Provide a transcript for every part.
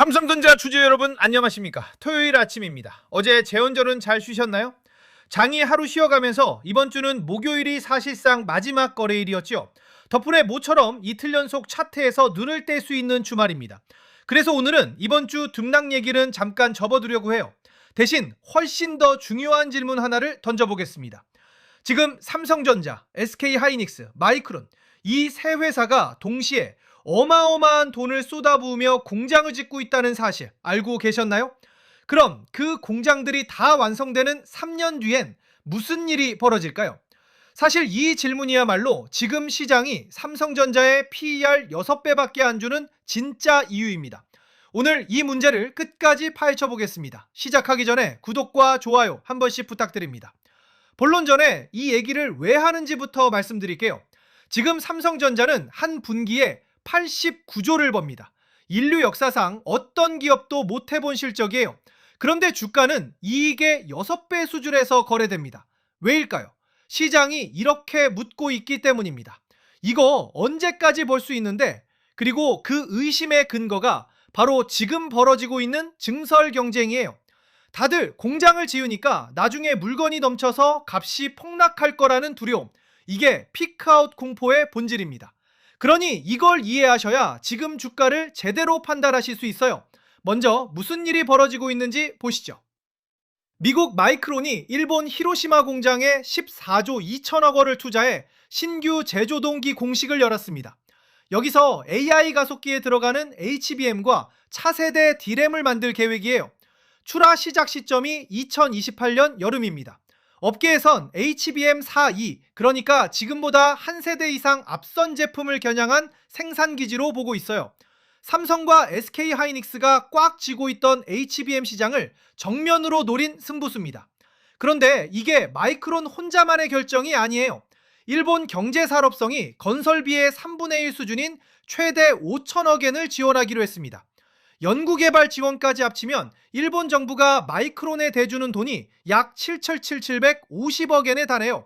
삼성전자 주주 여러분 안녕하십니까? 토요일 아침입니다. 어제 재원절은 잘 쉬셨나요? 장이 하루 쉬어가면서 이번 주는 목요일이 사실상 마지막 거래일이었죠. 덕분에 모처럼 이틀 연속 차트에서 눈을 뗄 수 있는 주말입니다. 그래서 오늘은 이번 주 등락 얘기는 잠깐 접어두려고 해요. 대신 훨씬 더 중요한 질문 하나를 던져보겠습니다. 지금 삼성전자, SK하이닉스, 마이크론 이 세 회사가 동시에 어마어마한 돈을 쏟아부으며 공장을 짓고 있다는 사실 알고 계셨나요? 그럼 그 공장들이 다 완성되는 3년 뒤엔 무슨 일이 벌어질까요? 사실 이 질문이야말로 지금 시장이 삼성전자의 PER 6배밖에 안 주는 진짜 이유입니다. 오늘 이 문제를 끝까지 파헤쳐 보겠습니다. 시작하기 전에 구독과 좋아요 한 번씩 부탁드립니다. 본론 전에 이 얘기를 왜 하는지부터 말씀드릴게요. 지금 삼성전자는 한 분기에 89조를 법니다. 인류 역사상 어떤 기업도 못 해본 실적이에요. 그런데 주가는 이익의 6배 수준에서 거래됩니다. 왜일까요? 시장이 이렇게 묻고 있기 때문입니다. 이거 언제까지 볼 수 있는데, 그리고 그 의심의 근거가 바로 지금 벌어지고 있는 증설 경쟁이에요. 다들 공장을 지으니까 나중에 물건이 넘쳐서 값이 폭락할 거라는 두려움, 이게 피크아웃 공포의 본질입니다. 그러니 이걸 이해하셔야 지금 주가를 제대로 판단하실 수 있어요. 먼저 무슨 일이 벌어지고 있는지 보시죠. 미국 마이크론이 일본 히로시마 공장에 14조 2천억 원을 투자해 신규 제조 동기 공식을 열었습니다. 여기서 AI 가속기에 들어가는 HBM과 차세대 D램을 만들 계획이에요. 출하 시작 시점이 2028년 여름입니다. 업계에선 HBM4E, 그러니까 지금보다 한 세대 이상 앞선 제품을 겨냥한 생산 기지로 보고 있어요. 삼성과 SK하이닉스가 꽉 쥐고 있던 HBM 시장을 정면으로 노린 승부수입니다. 그런데 이게 마이크론 혼자만의 결정이 아니에요. 일본 경제산업성이 건설비의 3분의 1 수준인 최대 5천억 엔을 지원하기로 했습니다. 연구개발 지원까지 합치면 일본 정부가 마이크론에 대주는 돈이 약 7,750억 엔에 달해요.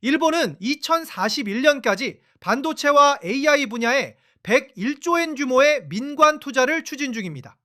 일본은 2041년까지 반도체와 AI 분야에 101조 엔 규모의 민관 투자를 추진 중입니다.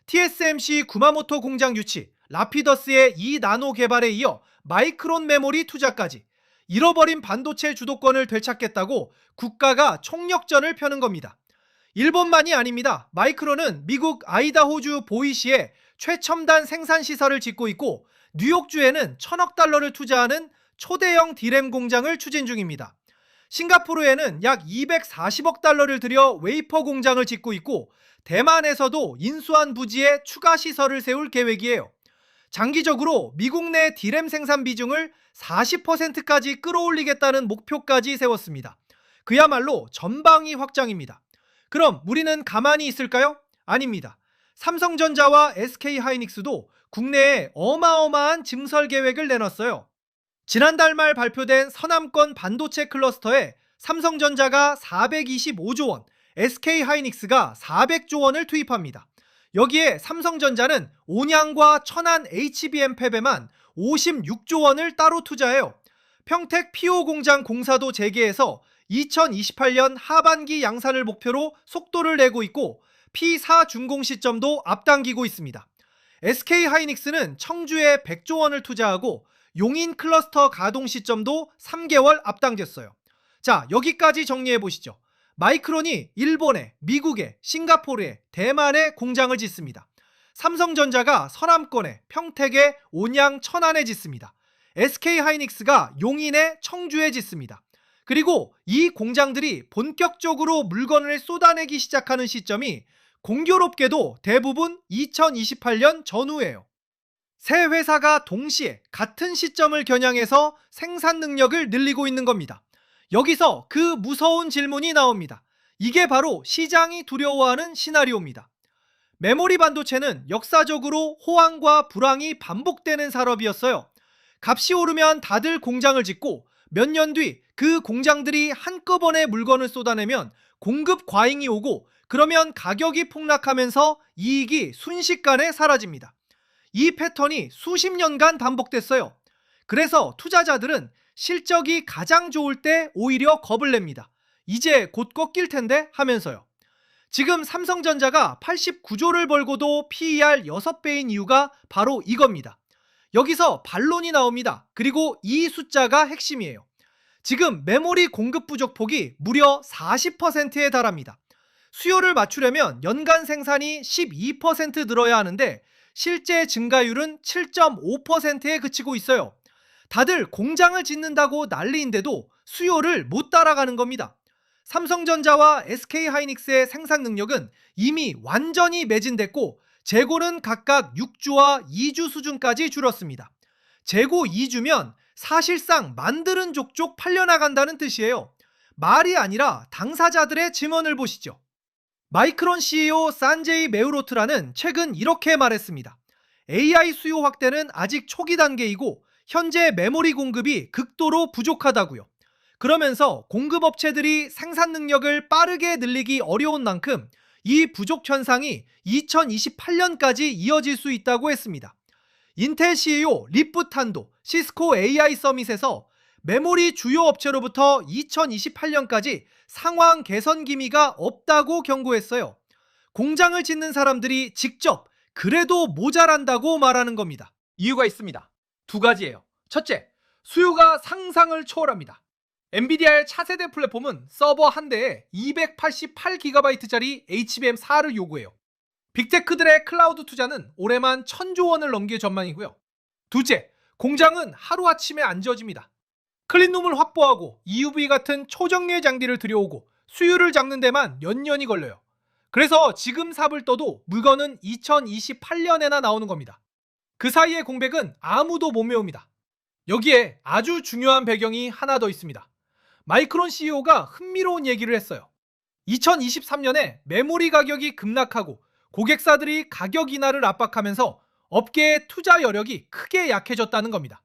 TSMC 구마모토 공장 유치, 라피더스의 2나노 개발에 이어 마이크론 메모리 투자까지 잃어버린 반도체 주도권을 되찾겠다고 국가가 총력전을 펴는 겁니다. 일본만이 아닙니다. 마이크론은 미국 아이다호주 보이시에 최첨단 생산시설을 짓고 있고 뉴욕주에는 1,000억 달러를 투자하는 초대형 D램 공장을 추진 중입니다. 싱가포르에는 약 240억 달러를 들여 웨이퍼 공장을 짓고 있고 대만에서도 인수한 부지에 추가 시설을 세울 계획이에요. 장기적으로 미국 내 D램 생산 비중을 40%까지 끌어올리겠다는 목표까지 세웠습니다. 그야말로 전방위 확장입니다. 그럼 우리는 가만히 있을까요? 아닙니다. 삼성전자와 SK하이닉스도 국내에 어마어마한 증설 계획을 내놨어요. 지난달 말 발표된 서남권 반도체 클러스터에 삼성전자가 425조 원, SK하이닉스가 400조 원을 투입합니다. 여기에 삼성전자는 온양과 천안 HBM 팹에만 56조 원을 따로 투자해요. 평택 PO 공장 공사도 재개해서 2028년 하반기 양산을 목표로 속도를 내고 있고 P4 준공 시점도 앞당기고 있습니다. SK하이닉스는 청주에 100조 원을 투자하고 용인 클러스터 가동 시점도 3개월 앞당겼어요. 자, 여기까지 정리해 보시죠. 마이크론이 일본에, 미국에, 싱가포르에, 대만에 공장을 짓습니다. 삼성전자가 서남권에, 평택에, 온양, 천안에 짓습니다. SK하이닉스가 용인에, 청주에 짓습니다. 그리고 이 공장들이 본격적으로 물건을 쏟아내기 시작하는 시점이 공교롭게도 대부분 2028년 전후예요. 세 회사가 동시에 같은 시점을 겨냥해서 생산 능력을 늘리고 있는 겁니다. 여기서 그 무서운 질문이 나옵니다. 이게 바로 시장이 두려워하는 시나리오입니다. 메모리 반도체는 역사적으로 호황과 불황이 반복되는 산업이었어요. 값이 오르면 다들 공장을 짓고 몇 년 뒤 그 공장들이 한꺼번에 물건을 쏟아내면 공급 과잉이 오고 그러면 가격이 폭락하면서 이익이 순식간에 사라집니다. 이 패턴이 수십 년간 반복됐어요. 그래서 투자자들은 실적이 가장 좋을 때 오히려 겁을 냅니다. 이제 곧 꺾일 텐데 하면서요. 지금 삼성전자가 89조를 벌고도 PER 6배인 이유가 바로 이겁니다. 여기서 반론이 나옵니다. 그리고 이 숫자가 핵심이에요. 지금 메모리 공급 부족 폭이 무려 40%에 달합니다. 수요를 맞추려면 연간 생산이 12% 늘어야 하는데 실제 증가율은 7.5%에 그치고 있어요. 다들 공장을 짓는다고 난리인데도 수요를 못 따라가는 겁니다. 삼성전자와 SK하이닉스의 생산 능력은 이미 완전히 매진됐고 재고는 각각 6주와 2주 수준까지 줄었습니다. 재고 2주면 사실상 만드는 족족 팔려나간다는 뜻이에요. 말이 아니라 당사자들의 증언을 보시죠. 마이크론 CEO 산제이 메우로트라는 최근 이렇게 말했습니다. AI 수요 확대는 아직 초기 단계이고 현재 메모리 공급이 극도로 부족하다고요. 그러면서 공급업체들이 생산 능력을 빠르게 늘리기 어려운 만큼 이 부족 현상이 2028년까지 이어질 수 있다고 했습니다. 인텔 CEO 리프탄도 시스코 AI 서밋에서 메모리 주요 업체로부터 2028년까지 상황 개선 기미가 없다고 경고했어요. 공장을 짓는 사람들이 직접 그래도 모자란다고 말하는 겁니다. 이유가 있습니다. 두 가지예요. 첫째, 수요가 상상을 초월합니다. 엔비디아의 차세대 플랫폼은 서버 한 대에 288GB짜리 HBM4를 요구해요. 빅테크들의 클라우드 투자는 올해만 1000조 원을 넘길 전망이고요. 둘째, 공장은 하루아침에 안 지어집니다. 클린룸을 확보하고 EUV 같은 초정밀 장비를 들여오고 수율을 잡는 데만 몇 년이 걸려요. 그래서 지금 삽을 떠도 물건은 2028년에나 나오는 겁니다. 그 사이의 공백은 아무도 못 메웁니다. 여기에 아주 중요한 배경이 하나 더 있습니다. 마이크론 CEO가 흥미로운 얘기를 했어요. 2023년에 메모리 가격이 급락하고 고객사들이 가격 인하를 압박하면서 업계의 투자 여력이 크게 약해졌다는 겁니다.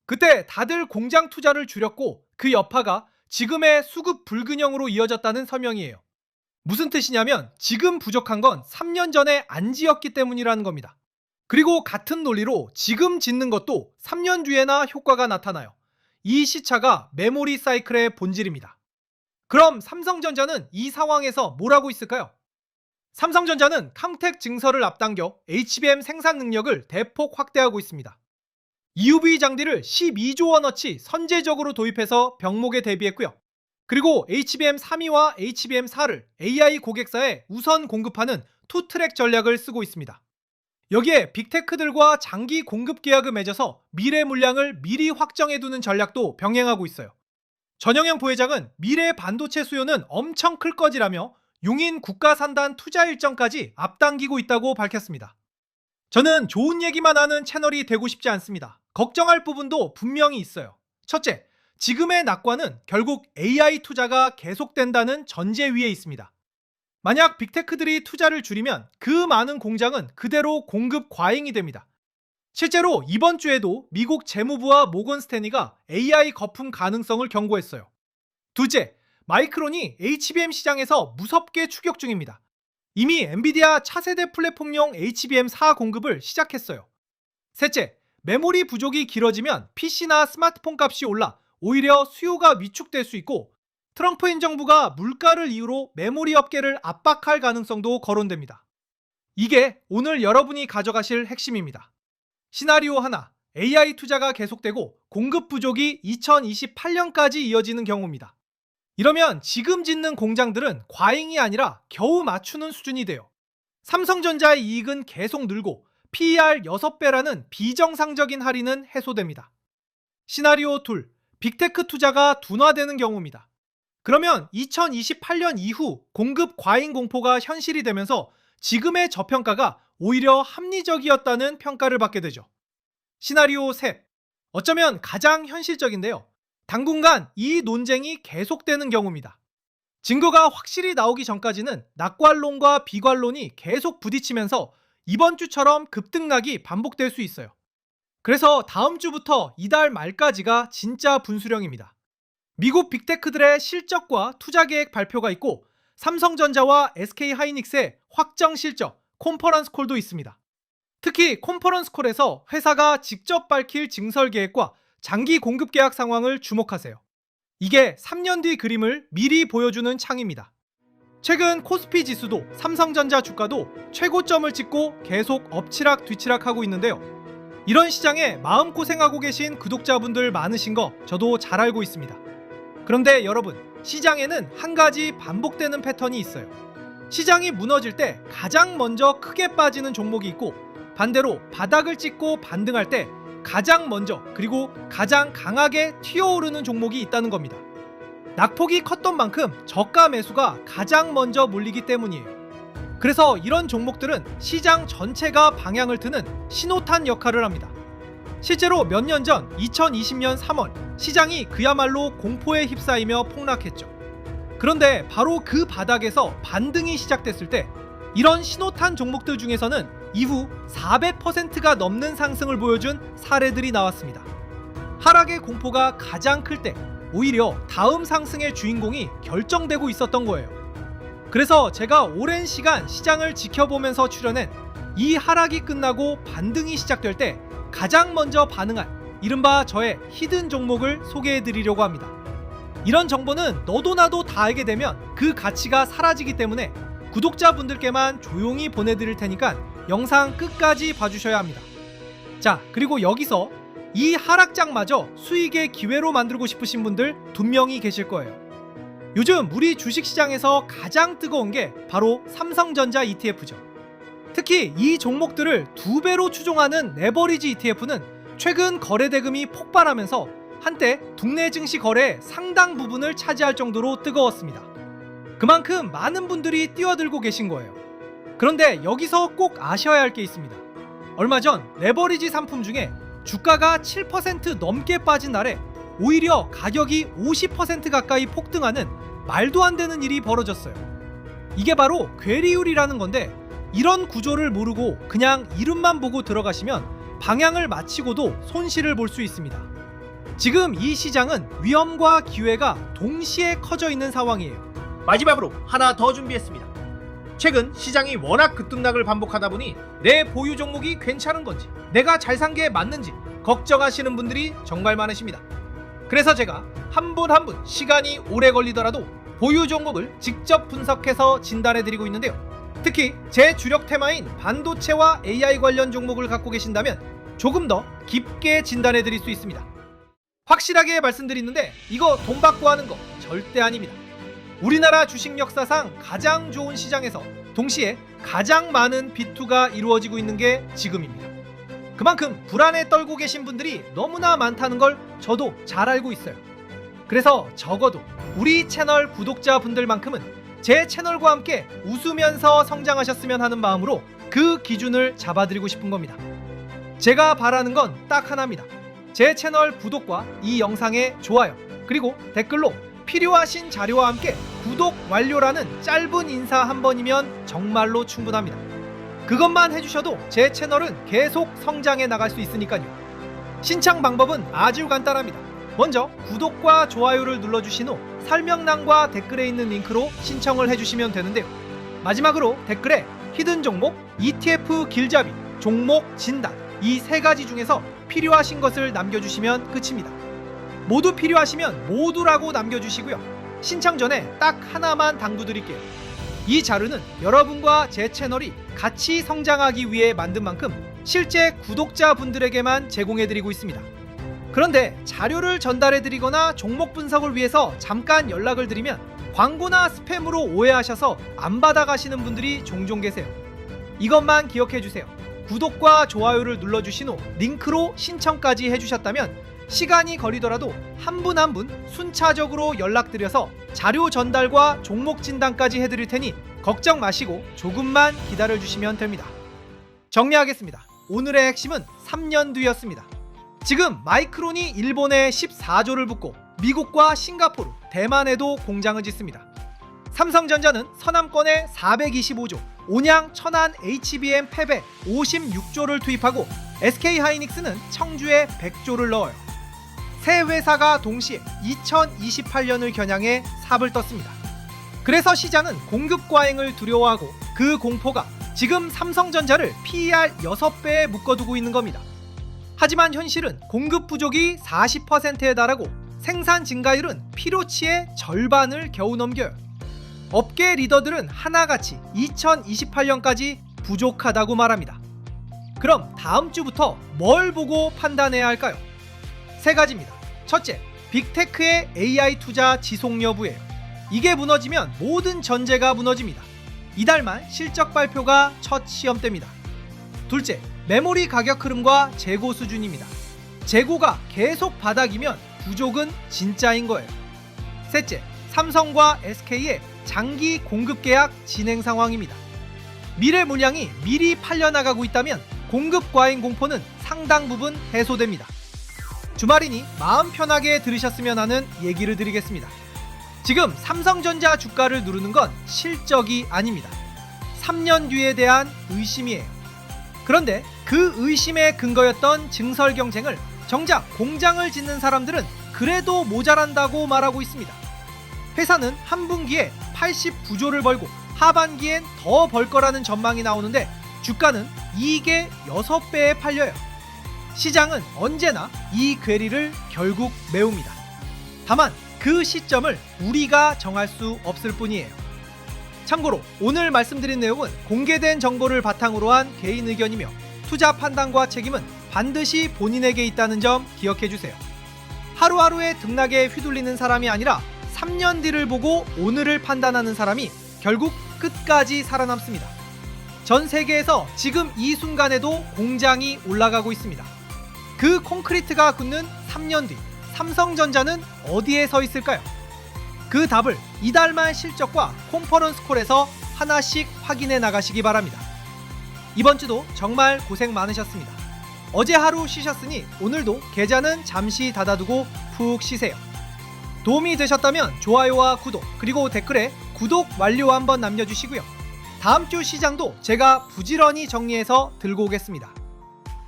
그때 다들 공장 투자를 줄였고 그 여파가 지금의 수급 불균형으로 이어졌다는 설명이에요. 무슨 뜻이냐면 지금 부족한 건 3년 전에 안 지었기 때문이라는 겁니다. 그리고 같은 논리로 지금 짓는 것도 3년 뒤에나 효과가 나타나요. 이 시차가 메모리 사이클의 본질입니다. 그럼 삼성전자는 이 상황에서 뭘 하고 있을까요? 삼성전자는 캄텍 증설을 앞당겨 HBM 생산 능력을 대폭 확대하고 있습니다. EUV 장비를 12조 원어치 선제적으로 도입해서 병목에 대비했고요. 그리고 HBM3와 HBM4를 AI 고객사에 우선 공급하는 투트랙 전략을 쓰고 있습니다. 여기에 빅테크들과 장기 공급 계약을 맺어서 미래 물량을 미리 확정해두는 전략도 병행하고 있어요. 전영현 부회장은 미래 반도체 수요는 엄청 클 것이라며 용인 국가산단 투자 일정까지 앞당기고 있다고 밝혔습니다. 저는 좋은 얘기만 하는 채널이 되고 싶지 않습니다. 걱정할 부분도 분명히 있어요. 첫째, 지금의 낙관은 결국 AI 투자가 계속된다는 전제 위에 있습니다. 만약 빅테크들이 투자를 줄이면 그 많은 공장은 그대로 공급 과잉이 됩니다. 실제로 이번 주에도 미국 재무부와 모건 스탠리가 AI 거품 가능성을 경고했어요. 둘째, 마이크론이 HBM 시장에서 무섭게 추격 중입니다. 이미 엔비디아 차세대 플랫폼용 HBM4 공급을 시작했어요. 셋째, 메모리 부족이 길어지면 PC나 스마트폰 값이 올라 오히려 수요가 위축될 수 있고 트럼프 행정부가 물가를 이유로 메모리 업계를 압박할 가능성도 거론됩니다. 이게 오늘 여러분이 가져가실 핵심입니다. 시나리오 하나, AI 투자가 계속되고 공급 부족이 2028년까지 이어지는 경우입니다. 이러면 지금 짓는 공장들은 과잉이 아니라 겨우 맞추는 수준이 돼요. 삼성전자의 이익은 계속 늘고 PER 6배라는 비정상적인 할인은 해소됩니다. 시나리오 둘, 빅테크 투자가 둔화되는 경우입니다. 그러면 2028년 이후 공급 과잉 공포가 현실이 되면서 지금의 저평가가 오히려 합리적이었다는 평가를 받게 되죠. 시나리오 셋, 어쩌면 가장 현실적인데요. 당분간 이 논쟁이 계속되는 경우입니다. 증거가 확실히 나오기 전까지는 낙관론과 비관론이 계속 부딪히면서 이번 주처럼 급등락이 반복될 수 있어요. 그래서 다음 주부터 이달 말까지가 진짜 분수령입니다. 미국 빅테크들의 실적과 투자 계획 발표가 있고 삼성전자와 SK하이닉스의 확정 실적, 컨퍼런스 콜도 있습니다. 특히 컨퍼런스 콜에서 회사가 직접 밝힐 증설 계획과 장기 공급 계약 상황을 주목하세요. 이게 3년 뒤 그림을 미리 보여주는 창입니다. 최근 코스피 지수도 삼성전자 주가도 최고점을 찍고 계속 엎치락 뒤치락하고 있는데요. 이런 시장에 마음고생하고 계신 구독자분들 많으신 거 저도 잘 알고 있습니다. 그런데 여러분, 시장에는 한 가지 반복되는 패턴이 있어요. 시장이 무너질 때 가장 먼저 크게 빠지는 종목이 있고, 반대로 바닥을 찍고 반등할 때 가장 먼저 그리고 가장 강하게 튀어오르는 종목이 있다는 겁니다. 낙폭이 컸던 만큼 저가 매수가 가장 먼저 몰리기 때문이에요. 그래서 이런 종목들은 시장 전체가 방향을 트는 신호탄 역할을 합니다. 실제로 몇 년 전 2020년 3월 시장이 그야말로 공포에 휩싸이며 폭락했죠. 그런데 바로 그 바닥에서 반등이 시작됐을 때 이런 신호탄 종목들 중에서는 이후 400%가 넘는 상승을 보여준 사례들이 나왔습니다. 하락의 공포가 가장 클 때 오히려 다음 상승의 주인공이 결정되고 있었던 거예요. 그래서 제가 오랜 시간 시장을 지켜보면서 출연한 이 하락이 끝나고 반등이 시작될 때 가장 먼저 반응한 이른바 저의 히든 종목을 소개해드리려고 합니다. 이런 정보는 너도 나도 다 알게 되면 그 가치가 사라지기 때문에 구독자분들께만 조용히 보내드릴 테니까 영상 끝까지 봐주셔야 합니다. 자, 그리고 여기서 이 하락장마저 수익의 기회로 만들고 싶으신 분들 분명히 계실 거예요. 요즘 우리 주식시장에서 가장 뜨거운 게 바로 삼성전자 ETF죠. 특히 이 종목들을 2배로 추종하는 레버리지 ETF는 최근 거래 대금이 폭발하면서 한때 국내 증시 거래의 상당 부분을 차지할 정도로 뜨거웠습니다. 그만큼 많은 분들이 뛰어들고 계신 거예요. 그런데 여기서 꼭 아셔야 할 게 있습니다. 얼마 전 레버리지 상품 중에 주가가 7% 넘게 빠진 날에 오히려 가격이 50% 가까이 폭등하는 말도 안 되는 일이 벌어졌어요. 이게 바로 괴리율이라는 건데, 이런 구조를 모르고 그냥 이름만 보고 들어가시면 방향을 마치고도 손실을 볼 수 있습니다. 지금 이 시장은 위험과 기회가 동시에 커져 있는 상황이에요. 마지막으로 하나 더 준비했습니다. 최근 시장이 워낙 급등락을 반복하다 보니 내 보유 종목이 괜찮은 건지, 내가 잘 산 게 맞는지 걱정하시는 분들이 정말 많으십니다. 그래서 제가 한 분 한 분 시간이 오래 걸리더라도 보유 종목을 직접 분석해서 진단해드리고 있는데요. 특히 제 주력 테마인 반도체와 AI 관련 종목을 갖고 계신다면 조금 더 깊게 진단해드릴 수 있습니다. 확실하게 말씀드리는데 이거 돈 받고 하는 거 절대 아닙니다. 우리나라 주식 역사상 가장 좋은 시장에서 동시에 가장 많은 비투가 이루어지고 있는 게 지금입니다. 그만큼 불안에 떨고 계신 분들이 너무나 많다는 걸 저도 잘 알고 있어요. 그래서 적어도 우리 채널 구독자분들만큼은 제 채널과 함께 웃으면서 성장하셨으면 하는 마음으로 그 기준을 잡아드리고 싶은 겁니다. 제가 바라는 건 딱 하나입니다. 제 채널 구독과 이 영상의 좋아요, 그리고 댓글로 필요하신 자료와 함께 구독 완료라는 짧은 인사 한 번이면 정말로 충분합니다. 그것만 해주셔도 제 채널은 계속 성장해 나갈 수 있으니까요. 신청 방법은 아주 간단합니다. 먼저 구독과 좋아요를 눌러주신 후 설명란과 댓글에 있는 링크로 신청을 해주시면 되는데요. 마지막으로 댓글에 히든 종목, ETF 길잡이, 종목 진단 이 세 가지 중에서 필요하신 것을 남겨주시면 끝입니다. 모두 필요하시면 모두라고 남겨주시고요. 신청 전에 딱 하나만 당부드릴게요. 이 자료는 여러분과 제 채널이 같이 성장하기 위해 만든 만큼 실제 구독자분들에게만 제공해드리고 있습니다. 그런데 자료를 전달해드리거나 종목 분석을 위해서 잠깐 연락을 드리면 광고나 스팸으로 오해하셔서 안 받아가시는 분들이 종종 계세요. 이것만 기억해주세요. 구독과 좋아요를 눌러주신 후 링크로 신청까지 해주셨다면 시간이 걸리더라도 한 분 한 분 순차적으로 연락드려서 자료 전달과 종목 진단까지 해드릴 테니 걱정 마시고 조금만 기다려주시면 됩니다. 정리하겠습니다. 오늘의 핵심은 3년 뒤였습니다. 지금 마이크론이 일본에 14조를 붓고 미국과 싱가포르, 대만에도 공장을 짓습니다. 삼성전자는 서남권에 425조, 온양, 천안, HBM 팹에 56조를 투입하고 SK하이닉스는 청주에 100조를 넣어요. 세 회사가 동시에 2028년을 겨냥해 삽을 떴습니다. 그래서 시장은 공급 과잉을 두려워하고 그 공포가 지금 삼성전자를 PER 6배에 묶어두고 있는 겁니다. 하지만 현실은 공급 부족이 40%에 달하고 생산 증가율은 피로치의 절반을 겨우 넘겨요. 업계 리더들은 하나같이 2028년까지 부족하다고 말합니다. 그럼 다음 주부터 뭘 보고 판단해야 할까요? 세 가지입니다. 첫째, 빅테크의 AI 투자 지속 여부예요. 이게 무너지면 모든 전제가 무너집니다. 이달 말 실적 발표가 첫 시험대입니다. 둘째, 메모리 가격 흐름과 재고 수준입니다. 재고가 계속 바닥이면 부족은 진짜인 거예요. 셋째, 삼성과 SK의 장기 공급 계약 진행 상황입니다. 미래 물량이 미리 팔려나가고 있다면 공급 과잉 공포는 상당 부분 해소됩니다. 주말이니 마음 편하게 들으셨으면 하는 얘기를 드리겠습니다. 지금 삼성전자 주가를 누르는 건 실적이 아닙니다. 3년 뒤에 대한 의심이에요. 그런데 그 의심의 근거였던 증설 경쟁을 정작 공장을 짓는 사람들은 그래도 모자란다고 말하고 있습니다. 회사는 한 분기에 89조를 벌고 하반기엔 더 벌 거라는 전망이 나오는데 주가는 이익의 6배에 팔려요. 시장은 언제나 이 괴리를 결국 메웁니다. 다만 그 시점을 우리가 정할 수 없을 뿐이에요. 참고로 오늘 말씀드린 내용은 공개된 정보를 바탕으로 한 개인 의견이며 투자 판단과 책임은 반드시 본인에게 있다는 점 기억해 주세요. 하루하루의 등락에 휘둘리는 사람이 아니라 3년 뒤를 보고 오늘을 판단하는 사람이 결국 끝까지 살아남습니다. 전 세계에서 지금 이 순간에도 공장이 올라가고 있습니다. 그 콘크리트가 굳는 3년 뒤 삼성전자는 어디에 서 있을까요? 그 답을 이달 말 실적과 컨퍼런스 콜에서 하나씩 확인해 나가시기 바랍니다. 이번 주도 정말 고생 많으셨습니다. 어제 하루 쉬셨으니 오늘도 계좌는 잠시 닫아두고 푹 쉬세요. 도움이 되셨다면 좋아요와 구독 그리고 댓글에 구독 완료 한번 남겨주시고요. 다음 주 시장도 제가 부지런히 정리해서 들고 오겠습니다.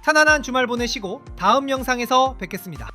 편안한 주말 보내시고 다음 영상에서 뵙겠습니다.